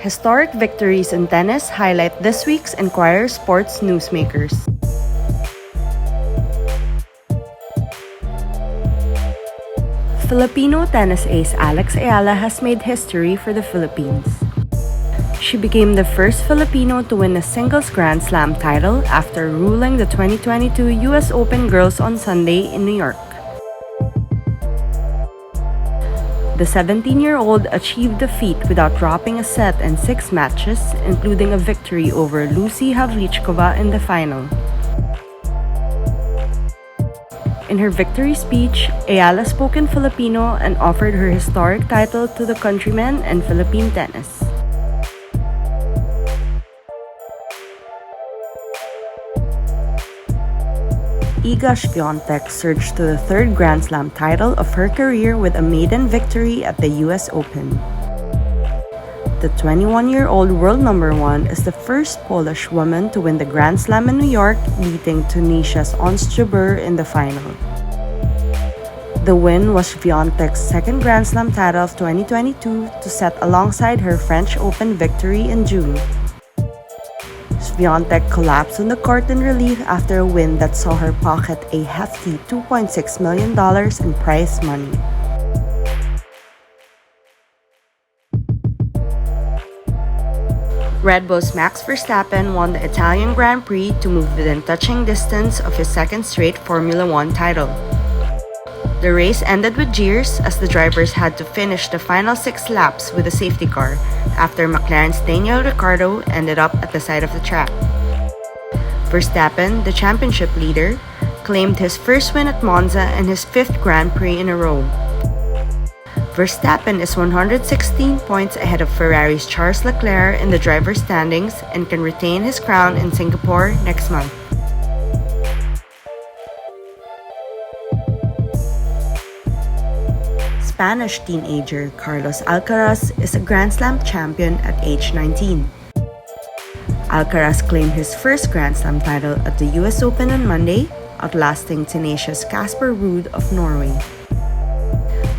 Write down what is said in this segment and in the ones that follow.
Historic victories in tennis highlight this week's Inquirer Sports Newsmakers. Filipino tennis ace Alex Eala has made history for the Philippines. She became the first Filipino to win a singles Grand Slam title after ruling the 2022 US Open Girls on Sunday in New York. The 17-year-old achieved the feat without dropping a set in 6 matches, including a victory over Lucy Havlichkova in the final. In her victory speech, Eala spoke in Filipino and offered her historic title to the countrymen and Philippine tennis. Iga Swiatek surged to the 3rd Grand Slam title of her career with a maiden victory at the US Open. The 21-year-old world number 1 is the first Polish woman to win the Grand Slam in New York, beating Tunisia's Ons Jabeur in the final. The win was Swiatek's 2nd Grand Slam title of 2022 to set alongside her French Open victory in June. Swiatek collapsed on the court in relief after a win that saw her pocket a hefty $2.6 million in prize money. Red Bull's Max Verstappen won the Italian Grand Prix to move within touching distance of his 2nd straight Formula 1 title. The race ended with jeers as the drivers had to finish the final 6 laps with a safety car after McLaren's Daniel Ricciardo ended up at the side of the track. Verstappen, the championship leader, claimed his first win at Monza and his 5th Grand Prix in a row. Verstappen is 116 points ahead of Ferrari's Charles Leclerc in the driver's standings and can retain his crown in Singapore next month. Spanish teenager Carlos Alcaraz is a Grand Slam champion at age 19. Alcaraz claimed his first Grand Slam title at the US Open on Monday, outlasting tenacious Casper Ruud of Norway.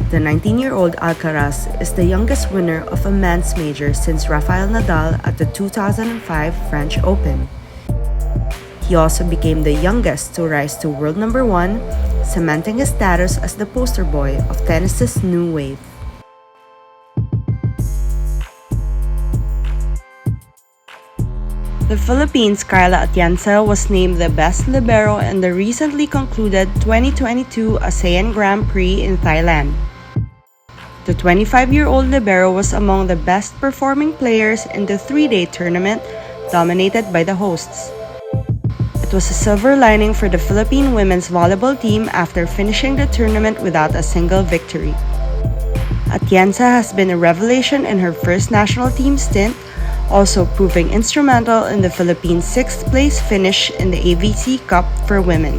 The 19-year-old Alcaraz is the youngest winner of a men's major since Rafael Nadal at the 2005 French Open. He also became the youngest to rise to world number 1, cementing his status as the poster boy of tennis's new wave. The Philippines' Kyla Atienza was named the best libero in the recently concluded 2022 ASEAN Grand Prix in Thailand. The 25-year-old libero was among the best performing players in the 3-day tournament, dominated by the hosts. It was a silver lining for the Philippine women's volleyball team after finishing the tournament without a single victory. Atienza has been a revelation in her first national team stint, also proving instrumental in the Philippines' 6th place finish in the AVC Cup for women.